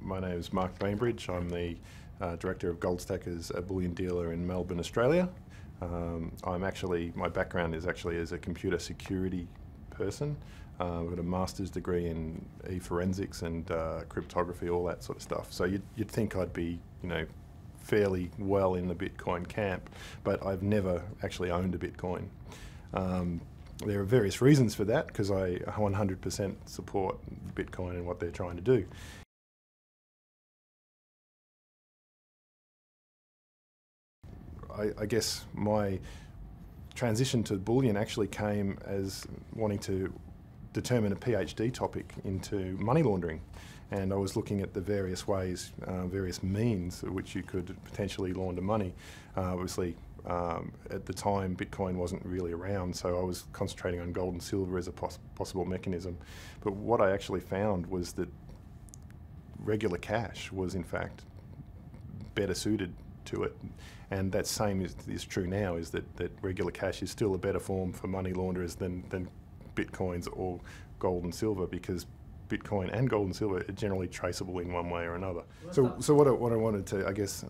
My name is Mark Bainbridge. I'm the Director of Gold Stackers, a bullion dealer in Melbourne, Australia. My background is actually as a computer security person. I've got a master's degree in e-forensics and cryptography, all that sort of stuff. So you'd think I'd be, fairly well in the Bitcoin camp, but I've never actually owned a Bitcoin. There are various reasons for that, because I 100% support Bitcoin and what they're trying to do. I guess my transition to bullion actually came as wanting to determine a PhD topic into money laundering. And I was looking at the various ways, various means through which you could potentially launder money. Obviously, at the time, Bitcoin wasn't really around, so I was concentrating on gold and silver as a possible mechanism. But what I actually found was that regular cash was, in fact, better suited to it. And that same is true now, is that regular cash is still a better form for money launderers than Bitcoins or gold and silver, because Bitcoin and gold and silver are generally traceable in one way or another. So what I wanted to, I guess,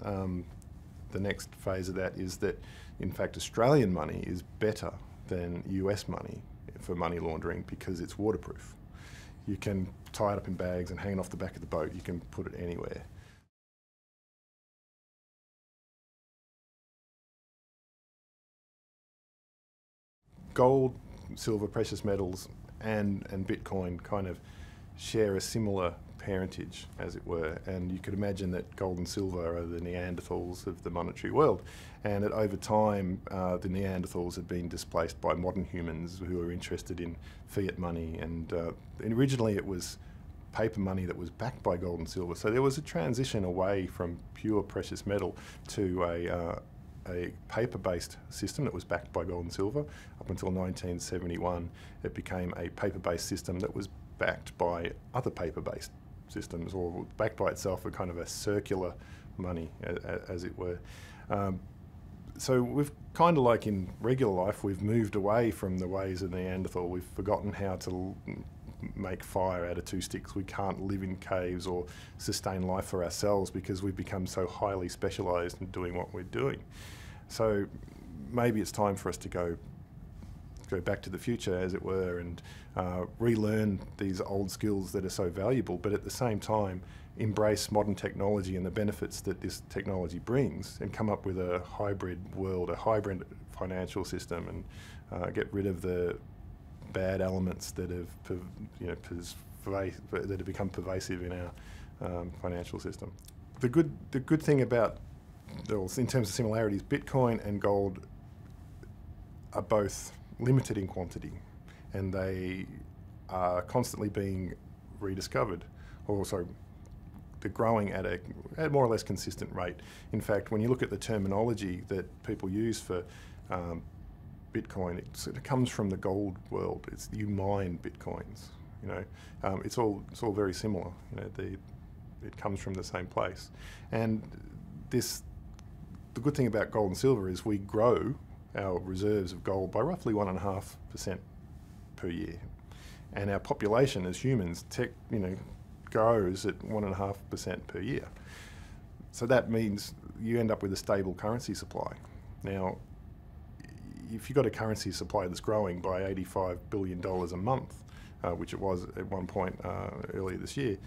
the next phase of that is that, in fact, Australian money is better than US money for money laundering because it's waterproof. You can tie it up in bags and hang it off the back of the boat. You can put it anywhere. Gold, silver, precious metals, and Bitcoin kind of share a similar parentage, as it were, and you could imagine that gold and silver are the Neanderthals of the monetary world, and that over time the Neanderthals have been displaced by modern humans who are interested in fiat money, and originally it was paper money that was backed by gold and silver. So there was a transition away from pure precious metal to a paper-based system that was backed by gold and silver. Up until 1971, it became a paper-based system that was backed by other paper-based systems, or backed by itself, a kind of a circular money, as it were. So we've kind of, like in regular life, we've moved away from the ways of Neanderthal. We've forgotten how to make fire out of two sticks. We can't live in caves or sustain life for ourselves because we've become so highly specialised in doing what we're doing. So maybe it's time for us to go back to the future, as it were, and relearn these old skills that are so valuable, but at the same time embrace modern technology and the benefits that this technology brings, and come up with a hybrid world, a hybrid financial system, and get rid of the bad elements that have become pervasive in our financial system. The good thing about, in terms of similarities, Bitcoin and gold are both limited in quantity, and they are constantly being rediscovered. Also, they're growing at a more or less consistent rate. In fact, when you look at the terminology that people use for Bitcoin, it comes from the gold world. You mine Bitcoins. It's all very similar. It comes from the same place. And the good thing about gold and silver is we grow our reserves of gold by roughly 1.5% per year, and our population as humans grows at 1.5% per year. So that means you end up with a stable currency supply. Now, if you've got a currency supply that's growing by $85 billion a month, which it was at one point earlier this year,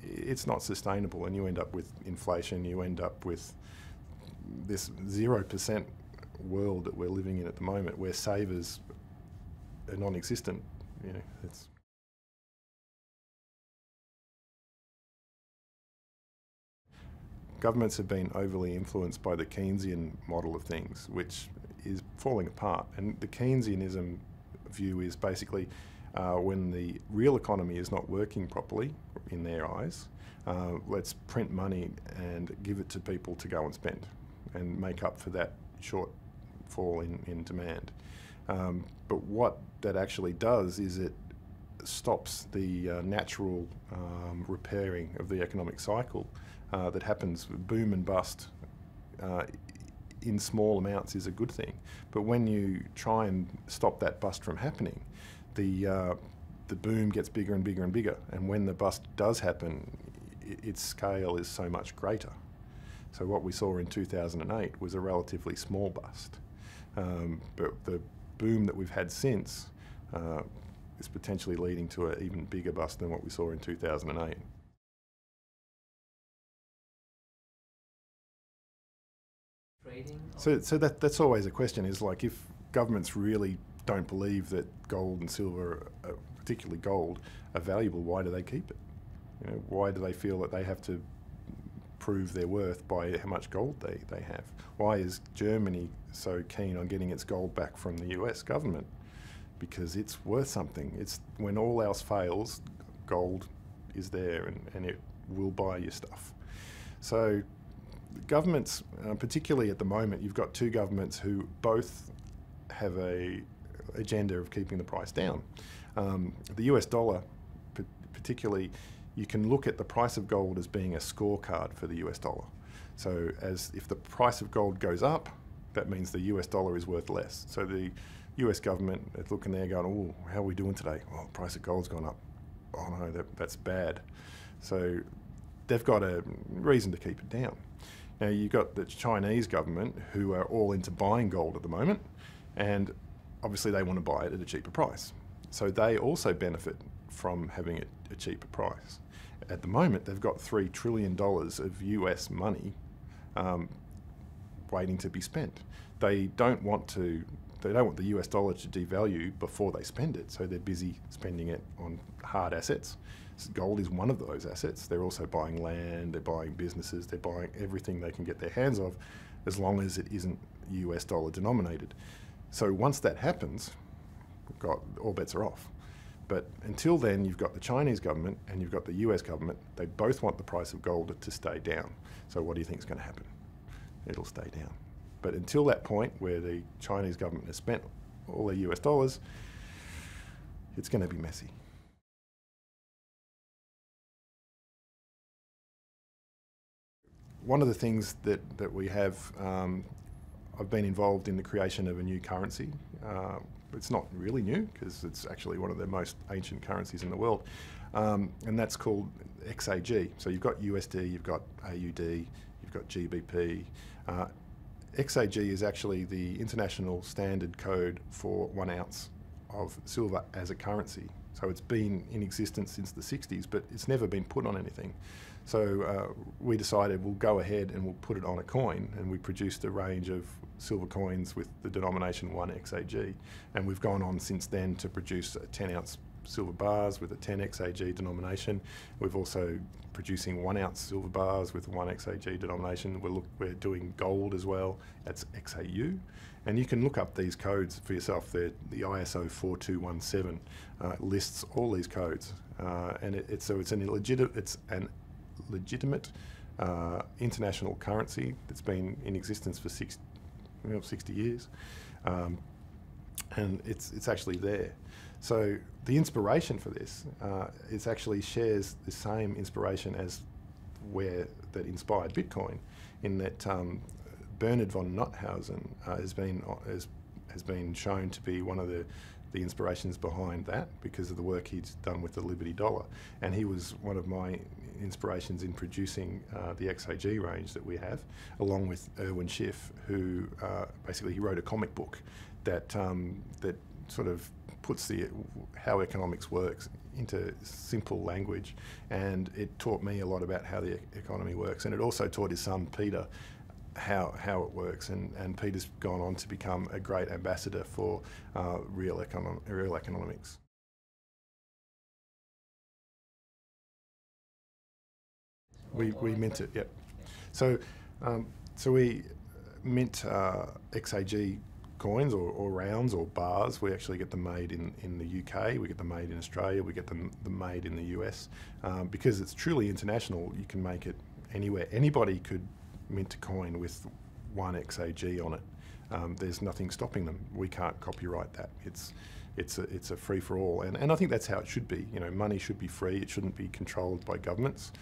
it's not sustainable, and you end up with inflation. You end up with this 0% world that we're living in at the moment, where savers are non-existent. Governments have been overly influenced by the Keynesian model of things, which is falling apart. And the Keynesianism view is basically when the real economy is not working properly in their eyes, let's print money and give it to people to go and spend and make up for that shortfall in demand. But what that actually does is it stops the natural repairing of the economic cycle that happens. Boom and bust in small amounts is a good thing, but when you try and stop that bust from happening, the boom gets bigger and bigger and bigger, and when the bust does happen, its scale is so much greater. So what we saw in 2008 was a relatively small bust. But the boom that we've had since is potentially leading to an even bigger bust than what we saw in 2008. So that's always a question, is like, if governments really don't believe that gold and silver, particularly gold, are valuable, why do they keep it? You know, why do they feel that they have to prove their worth by how much gold they have? Why is Germany so keen on getting its gold back from the US government? Because it's worth something. It's, when all else fails, gold is there, and it will buy your stuff. So governments, particularly at the moment, you've got two governments who both have a agenda of keeping the price down. The US dollar, particularly, you can look at the price of gold as being a scorecard for the US dollar. So if the price of gold goes up, that means the US dollar is worth less. So the US government is looking there going, oh, how are we doing today? Well, the price of gold's gone up. Oh no, that's bad. So they've got a reason to keep it down. Now you've got the Chinese government, who are all into buying gold at the moment, and obviously they want to buy it at a cheaper price. So they also benefit from having it a cheaper price. At the moment, they've got $3 trillion of US money waiting to be spent. They don't want the US dollar to devalue before they spend it, so they're busy spending it on hard assets. Gold is one of those assets. They're also buying land, they're buying businesses, they're buying everything they can get their hands of, as long as it isn't US dollar denominated. So once that happens, all bets are off. But until then, you've got the Chinese government and you've got the US government. They both want the price of gold to stay down. So what do you think is going to happen? It'll stay down. But until that point where the Chinese government has spent all their US dollars, it's going to be messy. One of the things that we have, I've been involved in the creation of a new currency. It's not really new, because it's actually one of the most ancient currencies in the world, and that's called XAG. So you've got USD, you've got AUD, you've got GBP. XAG is actually the international standard code for 1 ounce of silver as a currency. So it's been in existence since the 60s, but it's never been put on anything. So we decided we'll go ahead and we'll put it on a coin, and we produced a range of silver coins with the denomination 1 XAG. And we've gone on since then to produce 10-ounce silver bars with a 10 XAG denomination. We've also producing 1 ounce silver bars with 1 XAG denomination. We're doing gold as well. That's XAU. And you can look up these codes for yourself. The ISO 4217 lists all these codes, and it's an legitimate international currency that's been in existence for 60 years, and it's actually there. So the inspiration for this it actually shares the same inspiration as that inspired Bitcoin, in that Bernard von Notthausen has been shown to be one of the inspirations behind that, because of the work he's done with the Liberty Dollar, and he was one of my inspirations in producing the XAG range that we have, along with Erwin Schiff, who basically he wrote a comic book that sort of puts how economics works into simple language, and it taught me a lot about how the economy works, and it also taught his son Peter how it works, and Peter's gone on to become a great ambassador for real economics. We mint it, yep. So we mint XAG coins or rounds or bars. We actually get them made in the UK, we get them made in Australia, we get them made in the US. Because it's truly international, you can make it anywhere. Anybody could mint a coin with 1 XAG on it. There's nothing stopping them. We can't copyright that. It's a free for all, and I think that's how it should be. You know, money should be free. It shouldn't be controlled by governments.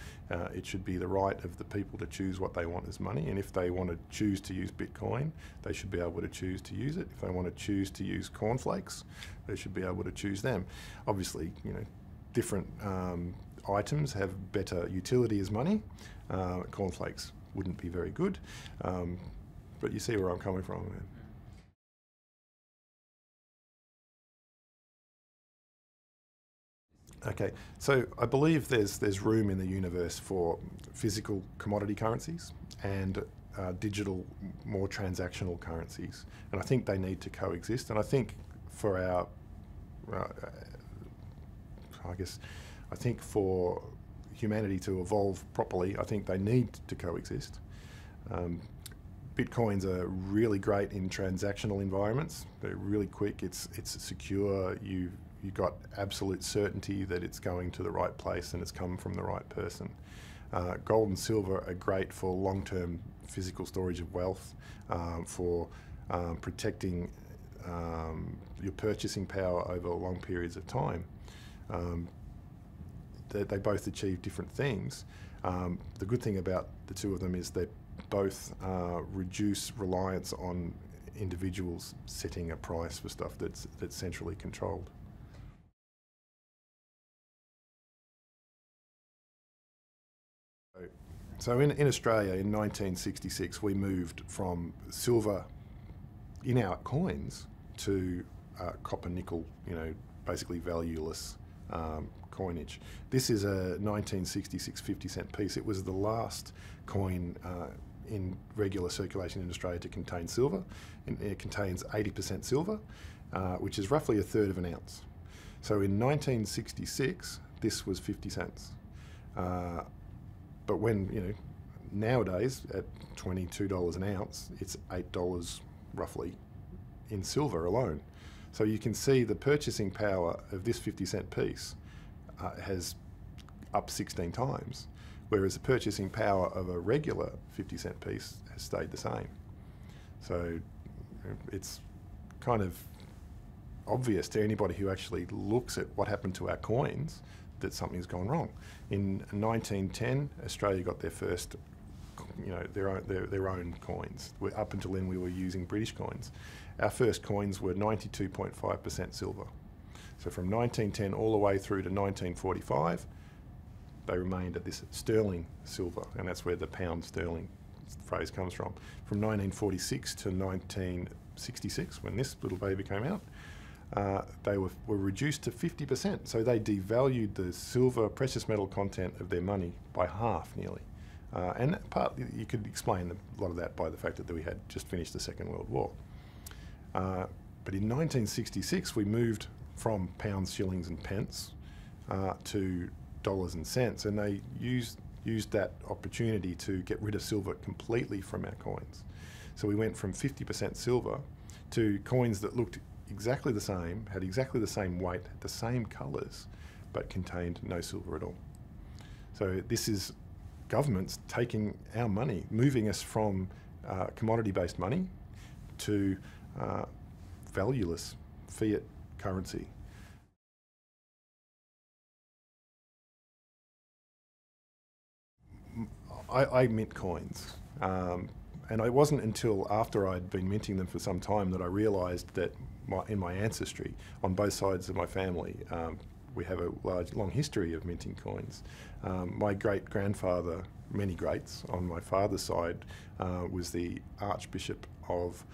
It should be the right of the people to choose what they want as money, and if they want to choose to use Bitcoin, they should be able to choose to use it. If they want to choose to use cornflakes, they should be able to choose them. Obviously, you know, different items have better utility as money. Cornflakes wouldn't be very good, but you see where I'm coming from. Okay, so I believe there's room in the universe for physical commodity currencies and digital, more transactional currencies, and I think they need to coexist. And I think for our, I think for humanity to evolve properly, I think they need to coexist. Bitcoins are really great in transactional environments. They're really quick. It's secure. You've got absolute certainty that it's going to the right place and it's come from the right person. Gold and silver are great for long-term physical storage of wealth, for protecting your purchasing power over long periods of time. They both achieve different things. The good thing about the two of them is they both reduce reliance on individuals setting a price for stuff that's centrally controlled. So in Australia in 1966 we moved from silver in our coins to copper nickel, basically valueless coinage. This is a 1966 50-cent piece. It was the last coin in regular circulation in Australia to contain silver. It contains 80% silver, which is roughly a third of an ounce. So in 1966 this was 50 cents. But when, nowadays at $22 an ounce, it's $8 roughly in silver alone. So you can see the purchasing power of this 50-cent piece has up 16 times, whereas the purchasing power of a regular 50-cent piece has stayed the same. So it's kind of obvious to anybody who actually looks at what happened to our coins that something's gone wrong. In 1910, Australia got their first, their own coins. Up until then, we were using British coins. Our first coins were 92.5% silver. So from 1910 all the way through to 1945, they remained at this sterling silver, and that's where the pound sterling phrase comes from. From 1946 to 1966, when this little baby came out, they were reduced to 50%. So they devalued the silver precious metal content of their money by half nearly. And partly you could explain a lot of that by the fact that we had just finished the Second World War. But in 1966 we moved from pounds, shillings and pence to dollars and cents, and they used that opportunity to get rid of silver completely from our coins. So we went from 50% silver to coins that looked exactly the same, had exactly the same weight, had the same colours, but contained no silver at all. So this is governments taking our money, moving us from commodity-based money to valueless fiat currency. I mint coins. And it wasn't until after I'd been minting them for some time that I realised that in my ancestry, on both sides of my family, we have a long history of minting coins. My great-grandfather, many greats, on my father's side, was the Archbishop of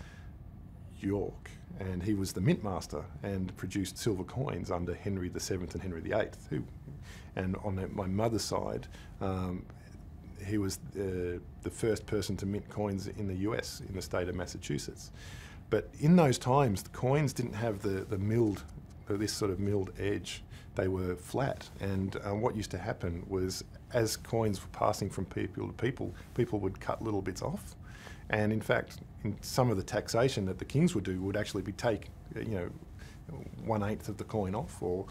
York, and he was the mint master and produced silver coins under Henry VII and Henry VIII. And on my mother's side, he was the first person to mint coins in the US, in the state of Massachusetts. But in those times, the coins didn't have this sort of milled edge. They were flat, and what used to happen was, as coins were passing from people to people would cut little bits off. And in fact, in some of the taxation that the kings would do would actually be take, 1/8 of the coin off, or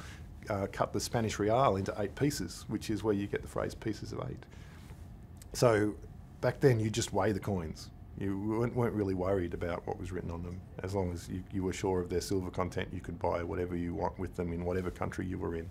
cut the Spanish real into 8 pieces, which is where you get the phrase pieces of 8. So back then you just weigh the coins. You weren't really worried about what was written on them. As long as you were sure of their silver content, you could buy whatever you want with them in whatever country you were in.